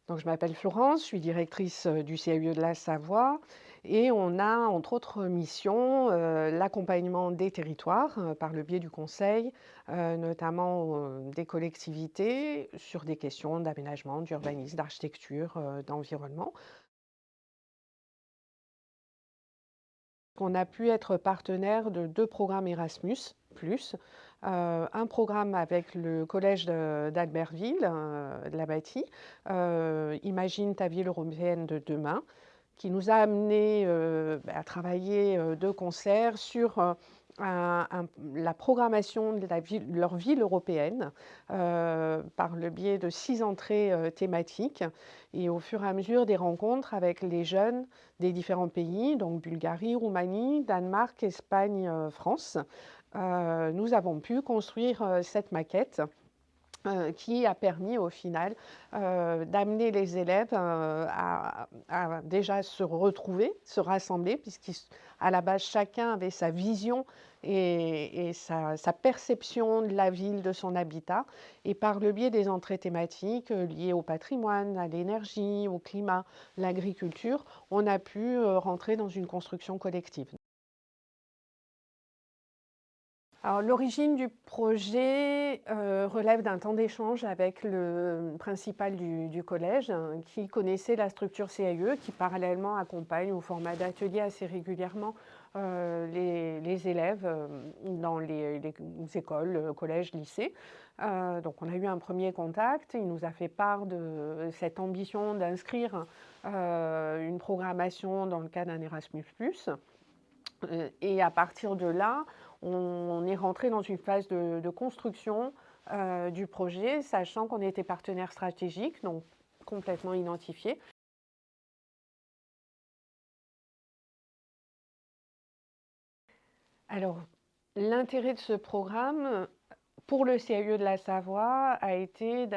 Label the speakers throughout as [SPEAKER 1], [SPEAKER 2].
[SPEAKER 1] Donc, je m'appelle Florence, je suis directrice du CAUE de la Savoie et on a entre autres missions l'accompagnement des territoires par le biais du conseil, notamment des collectivités sur des questions d'aménagement, d'urbanisme, d'architecture, d'environnement. On a pu être partenaire de 2 programmes Erasmus+, un programme avec le collège d'Albertville, de la Bâtie, Imagine ta ville européenne de demain, qui nous a amenés à travailler de concert sur la programmation de leur ville européenne par le biais de 6 entrées thématiques et au fur et à mesure des rencontres avec les jeunes des différents pays, donc Bulgarie, Roumanie, Danemark, Espagne, France. Nous avons pu construire cette maquette qui a permis au final d'amener les élèves à déjà se retrouver, se rassembler, puisqu'à la base, chacun avait sa vision et sa perception de la ville, de son habitat. Et par le biais des entrées thématiques liées au patrimoine, à l'énergie, au climat, l'agriculture, on a pu rentrer dans une construction collective. Alors, l'origine du projet relève d'un temps d'échange avec le principal du collège qui connaissait la structure CAE, qui parallèlement accompagne au format d'atelier assez régulièrement les élèves dans les écoles, collèges, lycées. Donc on a eu un premier contact, il nous a fait part de cette ambition d'inscrire une programmation dans le cadre d'un Erasmus+. Et à partir de là, on est rentré dans une phase de construction du projet, sachant qu'on était partenaire stratégique, donc complètement identifié. Alors, l'intérêt de ce programme pour le CAUE de la Savoie a été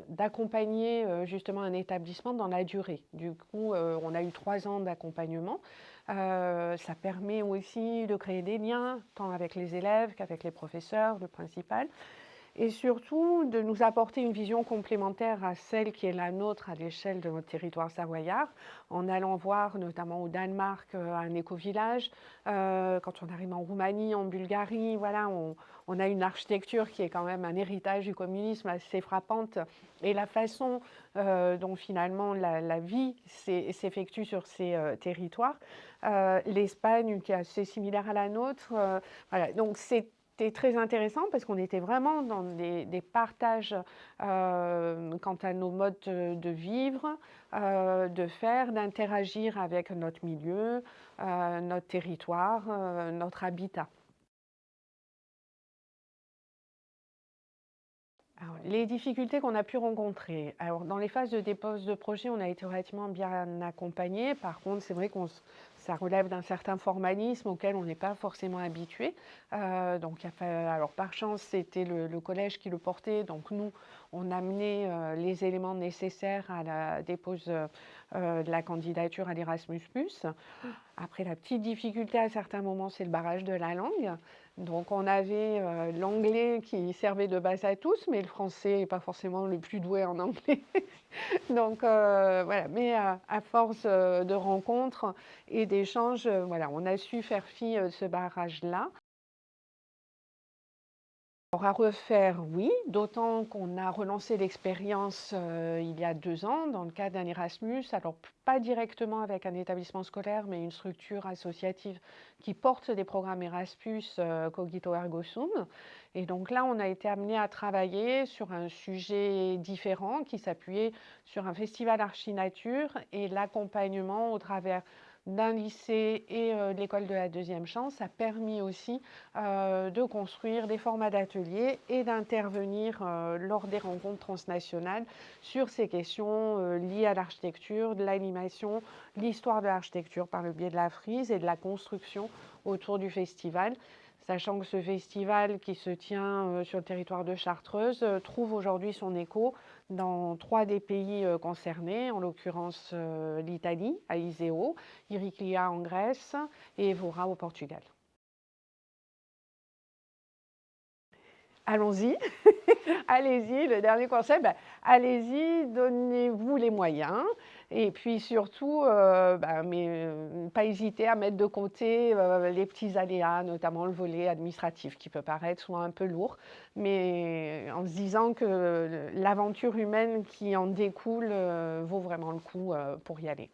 [SPEAKER 1] d'accompagner justement un établissement dans la durée. Du coup, on a eu 3 ans d'accompagnement. Ça permet aussi de créer des liens, tant avec les élèves qu'avec les professeurs, le principal, et surtout de nous apporter une vision complémentaire à celle qui est la nôtre à l'échelle de notre territoire savoyard, en allant voir notamment au Danemark un éco-village. Quand on arrive en Roumanie, en Bulgarie, voilà, on a une architecture qui est quand même un héritage du communisme assez frappante, et la façon dont finalement la vie s'effectue sur ces territoires. L'Espagne qui est assez similaire à la nôtre. Voilà. Donc c'était très intéressant parce qu'on était vraiment dans des partages quant à nos modes de vivre, de faire, d'interagir avec notre milieu, notre territoire, notre habitat. Alors, les difficultés qu'on a pu rencontrer. Alors, dans les phases de dépose de projet, on a été relativement bien accompagnés. Par contre, c'est vrai ça relève d'un certain formalisme auquel on n'est pas forcément habitué. Donc, alors, par chance, c'était le collège qui le portait. Donc, nous, on amenait les éléments nécessaires à la dépose de la candidature à l'Erasmus+. Après, la petite difficulté à certains moments, c'est le barrage de la langue. Donc, on avait l'anglais qui servait de base à tous, mais le français n'est pas forcément le plus doué en anglais. Donc, voilà. Mais à force de rencontres et d'échanges, voilà, on a su faire fi de ce barrage-là. Alors à refaire, oui, d'autant qu'on a relancé l'expérience il y a 2 ans dans le cadre d'un Erasmus, alors pas directement avec un établissement scolaire, mais une structure associative qui porte des programmes Erasmus, Cogito Ergo Sum. Et donc là, on a été amené à travailler sur un sujet différent qui s'appuyait sur un festival Archi Nature et l'accompagnement au travers d'un lycée et de l'école de la deuxième chance a permis aussi de construire des formats d'ateliers et d'intervenir lors des rencontres transnationales sur ces questions liées à l'architecture, de l'animation, l'histoire de l'architecture par le biais de la frise et de la construction autour du festival. Sachant que ce festival qui se tient sur le territoire de Chartreuse trouve aujourd'hui son écho dans 3 des pays concernés, en l'occurrence l'Italie, à Iseo, Iriclia en Grèce et Évora au Portugal. Allons-y. Allez-y, le dernier conseil, allez-y, donnez-vous les moyens et puis surtout, pas hésiter à mettre de côté, les petits aléas, notamment le volet administratif qui peut paraître soit un peu lourd, mais en se disant que l'aventure humaine qui en découle, vaut vraiment le coup, pour y aller.